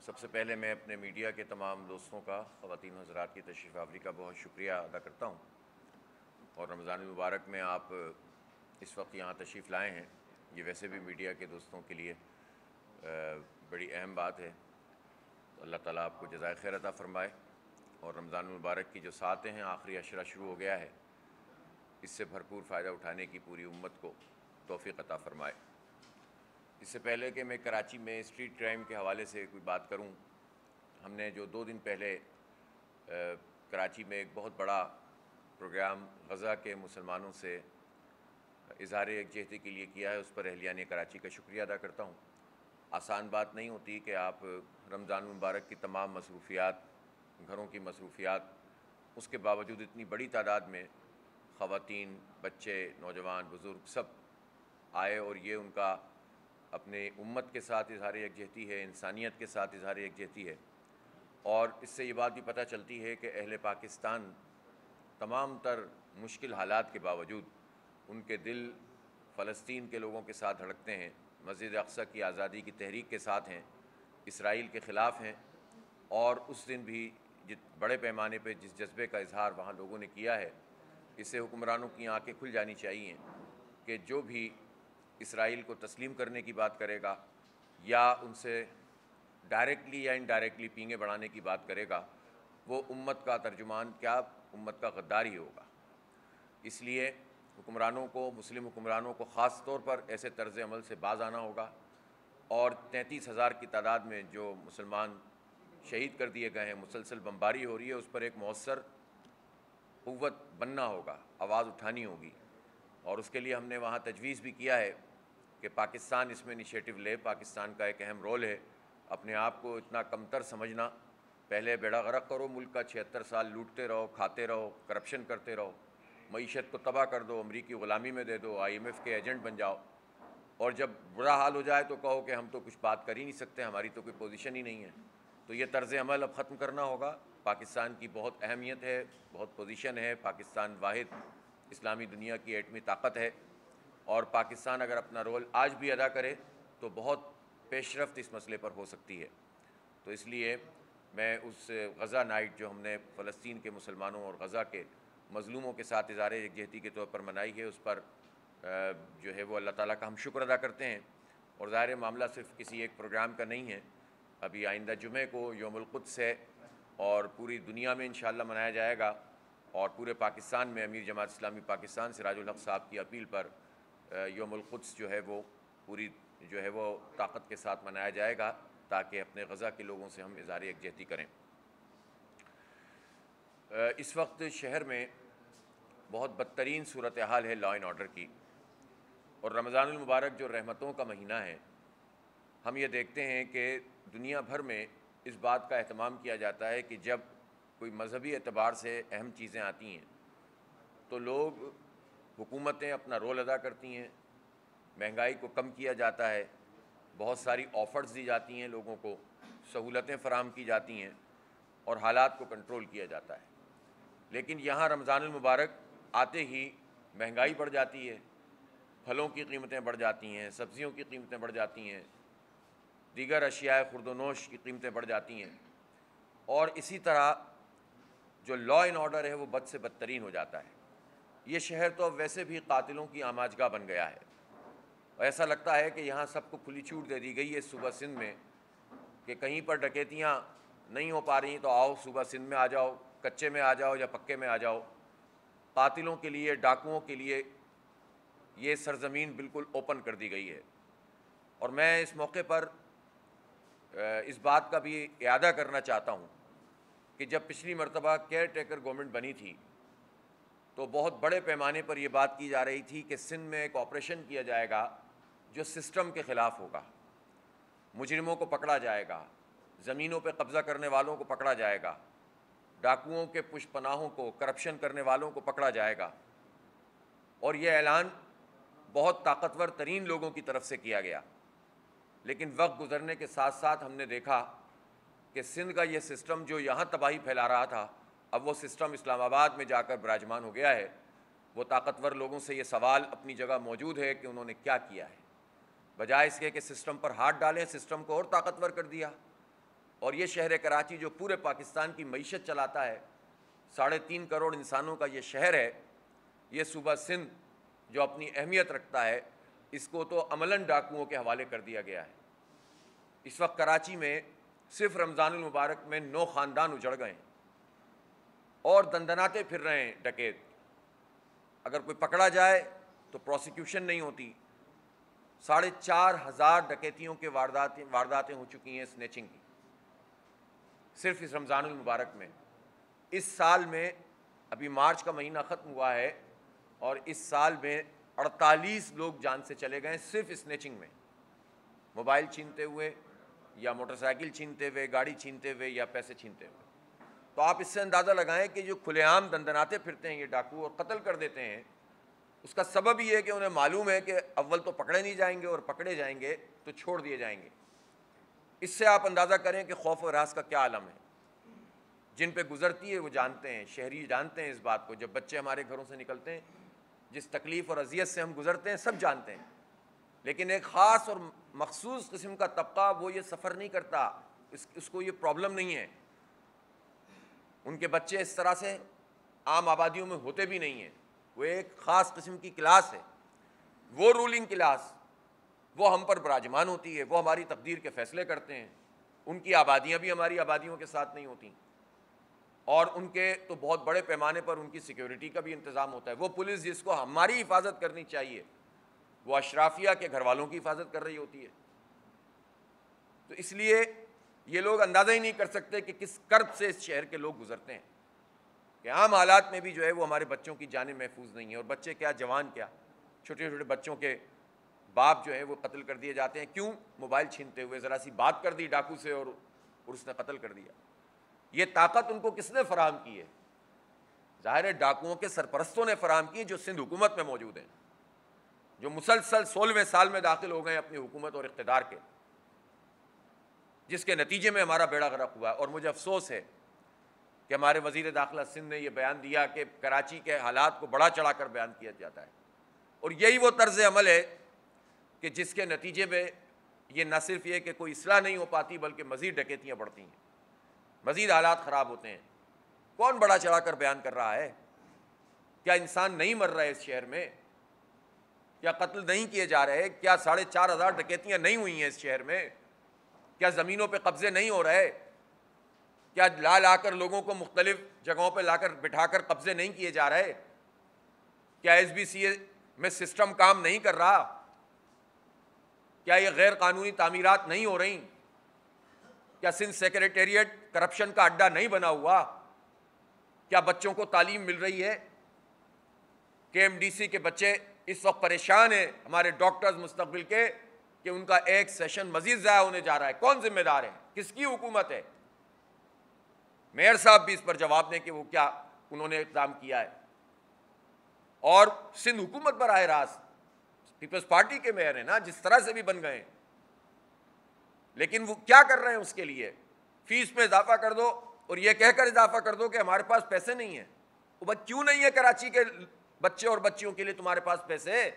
سب سے پہلے میں اپنے میڈیا کے تمام دوستوں کا، خواتین و حضرات کی تشریف آوری کا بہت شکریہ ادا کرتا ہوں، اور رمضان المبارک میں آپ اس وقت یہاں تشریف لائے ہیں، یہ ویسے بھی میڈیا کے دوستوں کے لیے بڑی اہم بات ہے۔ تو اللہ تعالیٰ آپ کو جزائے خیر عطا فرمائے، اور رمضان المبارک کی جو ساتیں ہیں، آخری عشرہ شروع ہو گیا ہے، اس سے بھرپور فائدہ اٹھانے کی پوری امت کو توفیق عطا فرمائے۔ اس سے پہلے کہ میں کراچی میں اسٹریٹ کرائم کے حوالے سے کوئی بات کروں، ہم نے جو 2 دن پہلے کراچی میں ایک بہت بڑا پروگرام غزہ کے مسلمانوں سے اظہار یکجہتی کے لیے کیا ہے، اس پر اہلیان کراچی کا شکریہ ادا کرتا ہوں۔ آسان بات نہیں ہوتی کہ آپ رمضان المبارک کی تمام مصروفیات، گھروں کی مصروفیات، اس کے باوجود اتنی بڑی تعداد میں خواتین، بچے، نوجوان، بزرگ سب آئے، اور یہ ان کا اپنے امت کے ساتھ اظہار یکجہتی ہے، انسانیت کے ساتھ اظہار یکجہتی ہے، اور اس سے یہ بات بھی پتہ چلتی ہے کہ اہل پاکستان تمام تر مشکل حالات کے باوجود ان کے دل فلسطین کے لوگوں کے ساتھ دھڑکتے ہیں، مسجد اقصی کی آزادی کی تحریک کے ساتھ ہیں، اسرائیل کے خلاف ہیں، اور اس دن بھی بڑے پیمانے پہ جس جذبے کا اظہار وہاں لوگوں نے کیا ہے، اس سے حکمرانوں کی آنکھیں کھل جانی چاہیے کہ جو بھی اسرائیل کو تسلیم کرنے کی بات کرے گا، یا ان سے ڈائریکٹلی یا انڈائریکٹلی پینگے بڑھانے کی بات کرے گا، وہ امت کا ترجمان کیا، امت کا غدار ہی ہوگا۔ اس لیے حکمرانوں کو، مسلم حکمرانوں کو خاص طور پر ایسے طرز عمل سے باز آنا ہوگا، اور 33,000 کی تعداد میں جو مسلمان شہید کر دیے گئے ہیں، مسلسل بمباری ہو رہی ہے، اس پر ایک مؤثر قوت بننا ہوگا، آواز اٹھانی ہوگی، اور اس کے لیے ہم نے وہاں تجویز بھی کیا ہے کہ پاکستان اس میں انیشیٹو لے۔ پاکستان کا ایک اہم رول ہے۔ اپنے آپ کو اتنا کمتر سمجھنا، پہلے بیڑا غرق کرو ملک کا، 76 سال لوٹتے رہو، کھاتے رہو، کرپشن کرتے رہو، معیشت کو تباہ کر دو، امریکی غلامی میں دے دو، IMF کے ایجنٹ بن جاؤ، اور جب برا حال ہو جائے تو کہو کہ ہم تو کچھ بات کر ہی نہیں سکتے، ہماری تو کوئی پوزیشن ہی نہیں ہے۔ تو یہ طرز عمل اب ختم کرنا ہوگا۔ پاکستان کی بہت اہمیت ہے، بہت پوزیشن ہے، پاکستان واحد اسلامی دنیا کی ایٹمی طاقت ہے، اور پاکستان اگر اپنا رول آج بھی ادا کرے تو بہت پیش رفت اس مسئلے پر ہو سکتی ہے۔ تو اس لیے میں اس غزہ نائٹ جو ہم نے فلسطین کے مسلمانوں اور غزہ کے مظلوموں کے ساتھ اظہار یکجہتی کے طور پر منائی ہے، اس پر جو ہے وہ اللہ تعالیٰ کا ہم شکر ادا کرتے ہیں، اور ظاہر معاملہ صرف کسی ایک پروگرام کا نہیں ہے۔ ابھی آئندہ جمعے کو یوم القدس ہے، اور پوری دنیا میں انشاءاللہ منایا جائے گا، اور پورے پاکستان میں امیر جماعت اسلامی پاکستان سراج الحق صاحب کی اپیل پر یوم القدس جو ہے وہ پوری جو ہے وہ طاقت کے ساتھ منایا جائے گا، تاکہ اپنے غزہ کے لوگوں سے ہم اظہار یکجہتی کریں۔ اس وقت شہر میں بہت بدترین صورتحال ہے لا اینڈ آرڈر کی، اور رمضان المبارک جو رحمتوں کا مہینہ ہے، ہم یہ دیکھتے ہیں کہ دنیا بھر میں اس بات کا اہتمام کیا جاتا ہے کہ جب کوئی مذہبی اعتبار سے اہم چیزیں آتی ہیں تو لوگ، حکومتیں اپنا رول ادا کرتی ہیں، مہنگائی کو کم کیا جاتا ہے، بہت ساری آفرز دی جاتی ہیں، لوگوں کو سہولتیں فراہم کی جاتی ہیں، اور حالات کو کنٹرول کیا جاتا ہے۔ لیکن یہاں رمضان المبارک آتے ہی مہنگائی بڑھ جاتی ہے، پھلوں کی قیمتیں بڑھ جاتی ہیں، سبزیوں کی قیمتیں بڑھ جاتی ہیں، دیگر اشیاء خورد و نوش کی قیمتیں بڑھ جاتی ہیں، اور اسی طرح جو لا اینڈ آرڈر ہے وہ بد سے بدترین ہو جاتا ہے۔ یہ شہر تو اب ویسے بھی قاتلوں کی آماجگاہ بن گیا ہے، اور ایسا لگتا ہے کہ یہاں سب کو کھلی چھوٹ دے دی گئی ہے صوبہ سندھ میں، کہ کہیں پر ڈکیتیاں نہیں ہو پا رہی تو آؤ صوبہ سندھ میں آ جاؤ، کچے میں آ جاؤ یا پکے میں آ جاؤ۔ قاتلوں کے لیے، ڈاکوؤں کے لیے یہ سرزمین بالکل اوپن کر دی گئی ہے، اور میں اس موقع پر اس بات کا بھی اعادہ کرنا چاہتا ہوں کہ جب پچھلی مرتبہ کیئر ٹیکر گورنمنٹ بنی تھی تو بہت بڑے پیمانے پر یہ بات کی جا رہی تھی کہ سندھ میں ایک آپریشن کیا جائے گا جو سسٹم کے خلاف ہوگا، مجرموں کو پکڑا جائے گا، زمینوں پہ قبضہ کرنے والوں کو پکڑا جائے گا، ڈاکوؤں کے پشت پناہوں کو، کرپشن کرنے والوں کو پکڑا جائے گا، اور یہ اعلان بہت طاقتور ترین لوگوں کی طرف سے کیا گیا۔ لیکن وقت گزرنے کے ساتھ ساتھ ہم نے دیکھا کہ سندھ کا یہ سسٹم جو یہاں تباہی پھیلا رہا تھا، اب وہ سسٹم اسلام آباد میں جا کر براجمان ہو گیا ہے۔ وہ طاقتور لوگوں سے یہ سوال اپنی جگہ موجود ہے کہ انہوں نے کیا کیا ہے، بجائے اس کے کہ سسٹم پر ہاتھ ڈالیں، سسٹم کو اور طاقتور کر دیا۔ اور یہ شہر کراچی جو پورے پاکستان کی معیشت چلاتا ہے، 3.5 کروڑ انسانوں کا یہ شہر ہے، یہ صوبہ سندھ جو اپنی اہمیت رکھتا ہے، اس کو تو عملاً ڈاکوؤں کے حوالے کر دیا گیا ہے۔ اس وقت کراچی میں صرف رمضان المبارک میں 9 خاندان اجڑ گئے ہیں اور دندناتے پھر رہے ہیں ڈکیت۔ اگر کوئی پکڑا جائے تو پروسیکیوشن نہیں ہوتی۔ 4,500 ڈکیتیوں کے وارداتیں ہو چکی ہیں سنیچنگ کی، صرف اس رمضان المبارک میں۔ اس سال میں ابھی مارچ کا مہینہ ختم ہوا ہے اور اس سال میں 48 لوگ جان سے چلے گئے صرف سنیچنگ میں، موبائل چھینتے ہوئے یا موٹر سائیکل چھینتے ہوئے، گاڑی چھینتے ہوئے یا پیسے چھینتے ہوئے۔ تو آپ اس سے اندازہ لگائیں کہ جو کھلے عام دندناتے پھرتے ہیں یہ ڈاکو اور قتل کر دیتے ہیں، اس کا سبب یہ ہے کہ انہیں معلوم ہے کہ اول تو پکڑے نہیں جائیں گے اور پکڑے جائیں گے تو چھوڑ دیے جائیں گے۔ اس سے آپ اندازہ کریں کہ خوف و ہراس کا کیا عالم ہے۔ جن پہ گزرتی ہے وہ جانتے ہیں، شہری جانتے ہیں اس بات کو، جب بچے ہمارے گھروں سے نکلتے ہیں جس تکلیف اور اذیت سے ہم گزرتے ہیں سب جانتے ہیں، لیکن ایک خاص اور مخصوص قسم کا طبقہ وہ یہ سفر نہیں کرتا، اس کو یہ پرابلم نہیں ہے۔ ان کے بچے اس طرح سے عام آبادیوں میں ہوتے بھی نہیں ہیں، وہ ایک خاص قسم کی کلاس ہے، وہ رولنگ کلاس، وہ ہم پر براجمان ہوتی ہے، وہ ہماری تقدیر کے فیصلے کرتے ہیں۔ ان کی آبادیاں بھی ہماری آبادیوں کے ساتھ نہیں ہوتیں، اور ان کے تو بہت بڑے پیمانے پر ان کی سیکیورٹی کا بھی انتظام ہوتا ہے۔ وہ پولیس جس کو ہماری حفاظت کرنی چاہیے وہ اشرافیہ کے گھر والوں کی حفاظت کر رہی ہوتی ہے۔ تو اس لیے یہ لوگ اندازہ ہی نہیں کر سکتے کہ کس کرب سے اس شہر کے لوگ گزرتے ہیں، کہ عام حالات میں بھی جو ہے وہ ہمارے بچوں کی جانیں محفوظ نہیں ہیں، اور بچے کیا جوان کیا، چھوٹے چھوٹے بچوں کے باپ جو ہیں وہ قتل کر دیے جاتے ہیں۔ کیوں؟ موبائل چھینتے ہوئے ذرا سی بات کر دی ڈاکو سے اور اس نے قتل کر دیا۔ یہ طاقت ان کو کس نے فراہم کی ہے؟ ظاہر ہے ڈاکوؤں کے سرپرستوں نے فراہم کی، جو سندھ حکومت میں موجود ہیں، جو مسلسل 16ویں سال میں داخل ہو گئے اپنی حکومت اور اقتدار کے، جس کے نتیجے میں ہمارا بیڑا غرق ہوا ہے۔ اور مجھے افسوس ہے کہ ہمارے وزیر داخلہ سندھ نے یہ بیان دیا کہ کراچی کے حالات کو بڑا چڑھا کر بیان کیا جاتا ہے، اور یہی وہ طرز عمل ہے کہ جس کے نتیجے میں یہ نہ صرف یہ کہ کوئی اصلاح نہیں ہو پاتی بلکہ مزید ڈکیتیاں بڑھتی ہیں، مزید حالات خراب ہوتے ہیں۔ کون بڑا چڑھا کر بیان کر رہا ہے؟ کیا انسان نہیں مر رہے اس شہر میں؟ کیا قتل نہیں کیے جا رہے؟ کیا 4,500 ڈکیتیاں نہیں ہوئی ہیں اس شہر میں؟ کیا زمینوں پہ قبضے نہیں ہو رہے؟ کیا لا کر لوگوں کو مختلف جگہوں پہ لا کر بٹھا کر قبضے نہیں کیے جا رہے؟ کیا ایس بی سی میں سسٹم کام نہیں کر رہا؟ کیا یہ غیر قانونی تعمیرات نہیں ہو رہی؟ کیا سندھ سیکریٹریٹ کرپشن کا اڈا نہیں بنا ہوا؟ کیا بچوں کو تعلیم مل رہی ہے؟ کے ایم ڈی سی کے بچے اس وقت پریشان ہیں، ہمارے ڈاکٹرز مستقبل کے، کہ ان کا ایک سیشن مزید ضائع ہونے جا رہا ہے۔ کون ذمہ دار ہے؟ کس کی حکومت ہے؟ میئر صاحب بھی اس پر جواب دیں کہ وہ کیا انہوں نے اقدام کیا ہے، اور سندھ حکومت پر آئے راست پیپلز پارٹی کے میئر ہیں نا، جس طرح سے بھی بن گئے، لیکن وہ کیا کر رہے ہیں؟ اس کے لیے فیس میں اضافہ کر دو اور یہ کہہ کر اضافہ کر دو کہ ہمارے پاس پیسے نہیں ہیں۔ وہ کیوں نہیں ہے کراچی کے بچے اور بچیوں کے لیے تمہارے پاس پیسے؟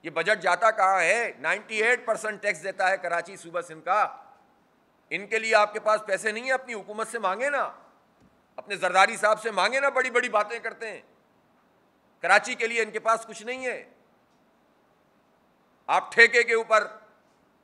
یہ بجٹ جاتا کہاں ہے؟ 98% ٹیکس دیتا ہے کراچی صوبہ سندھ کا، ان کے لیے آپ کے پاس پیسے نہیں ہیں؟ اپنی حکومت سے مانگے نا، اپنے زرداری صاحب سے مانگے نا، بڑی بڑی باتیں کرتے ہیں، کراچی کے لیے ان کے پاس کچھ نہیں ہے۔ آپ ٹھیکے کے اوپر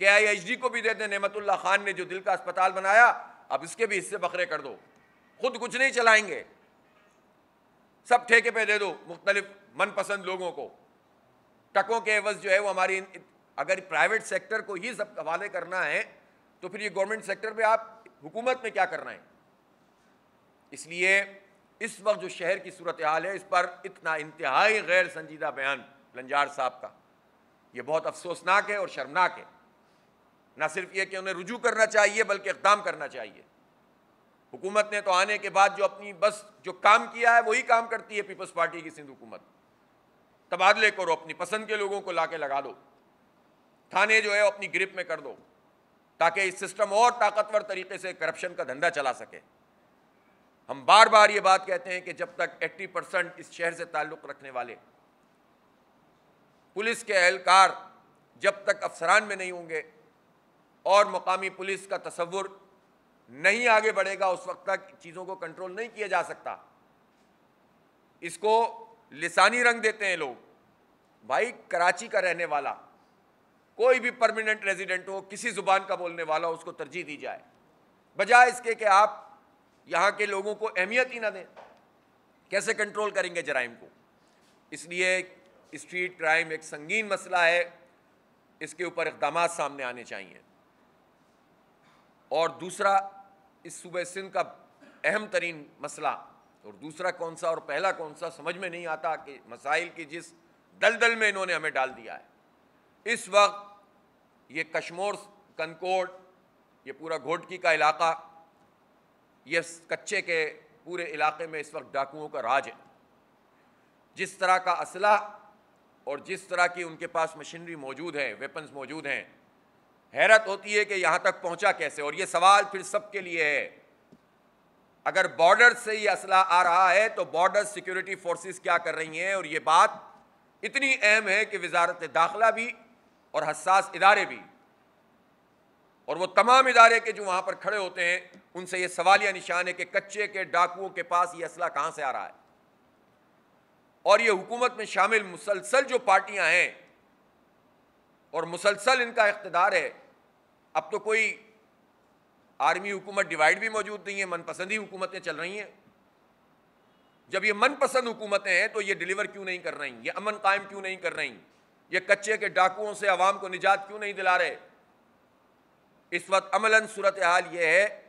کے آئی ایچ ڈی کو بھی دے دیں، نعمت اللہ خان نے جو دل کا اسپتال بنایا، اب اس کے بھی حصے بکھرے کر دو، خود کچھ نہیں چلائیں گے، سب ٹھیکے پہ دے دو مختلف من پسند لوگوں کو، ٹکوں کے عوض جو ہے وہ ہماری، اگر پرائیویٹ سیکٹر کو ہی سب حوالے کرنا ہے تو پھر یہ گورنمنٹ سیکٹر میں آپ حکومت میں کیا کرنا ہے؟ اس لیے اس وقت جو شہر کی صورتحال ہے اس پر اتنا انتہائی غیر سنجیدہ بیان لنجار صاحب کا، یہ بہت افسوسناک ہے اور شرمناک ہے۔ نہ صرف یہ کہ انہیں رجوع کرنا چاہیے بلکہ اقدام کرنا چاہیے۔ حکومت نے تو آنے کے بعد جو اپنی بس جو کام کیا ہے وہی کام کرتی ہے پیپلز پارٹی کی سندھ حکومت۔ تبادلے کرو، اپنی پسند کے لوگوں کو لا کے لگا دو، تھانے جو ہے اپنی گرپ میں کر دو تاکہ اس سسٹم اور طاقتور طریقے سے کرپشن کا دھندا چلا سکے۔ ہم بار بار یہ بات کہتے ہیں کہ جب تک 80% اس شہر سے تعلق رکھنے والے پولیس کے اہلکار جب تک افسران میں نہیں ہوں گے اور مقامی پولیس کا تصور نہیں آگے بڑھے گا اس وقت تک چیزوں کو کنٹرول نہیں کیا جا سکتا۔ اس کو لسانی رنگ دیتے ہیں لوگ۔ بھائی کراچی کا رہنے والا کوئی بھی پرماننٹ ریزیڈنٹ ہو، کسی زبان کا بولنے والا، اس کو ترجیح دی جائے، بجائے اس کے کہ آپ یہاں کے لوگوں کو اہمیت ہی نہ دیں۔ کیسے کنٹرول کریں گے جرائم کو؟ اس لیے اسٹریٹ کرائم ایک سنگین مسئلہ ہے، اس کے اوپر اقدامات سامنے آنے چاہیے۔ اور دوسرا، اس صوبہ سندھ کا اہم ترین مسئلہ، اور دوسرا کون سا اور پہلا کون سا سمجھ میں نہیں آتا کہ مسائل کی جس دلدل میں انہوں نے ہمیں ڈال دیا ہے اس وقت، یہ کشمور، کنکوڈ، یہ پورا گھوٹکی کا علاقہ، یہ کچے کے پورے علاقے میں اس وقت ڈاکوؤں کا راج ہے۔ جس طرح کا اسلحہ اور جس طرح کی ان کے پاس مشینری موجود ہے، ویپنز موجود ہیں، حیرت ہوتی ہے کہ یہاں تک پہنچا کیسے۔ اور یہ سوال پھر سب کے لیے ہے، اگر بارڈر سے یہ اسلحہ آ رہا ہے تو بارڈر سیکیورٹی فورسز کیا کر رہی ہیں؟ اور یہ بات اتنی اہم ہے کہ وزارت داخلہ بھی اور حساس ادارے بھی، اور وہ تمام ادارے کے جو وہاں پر کھڑے ہوتے ہیں، ان سے یہ سوالیہ نشان ہے کہ کچے کے ڈاکوؤں کے پاس یہ اسلحہ کہاں سے آ رہا ہے۔ اور یہ حکومت میں شامل مسلسل جو پارٹیاں ہیں اور مسلسل ان کا اقتدار ہے، اب تو کوئی آرمی حکومت ڈیوائیڈ بھی موجود نہیں ہے، من پسندی حکومتیں چل رہی ہیں۔ جب یہ من پسند حکومتیں ہیں تو یہ ڈیلیور کیوں نہیں کر رہی؟ یہ امن قائم کیوں نہیں کر رہی؟ یہ کچے کے ڈاکوؤں سے عوام کو نجات کیوں نہیں دلا رہے؟ اس وقت عملاً صورتحال یہ ہے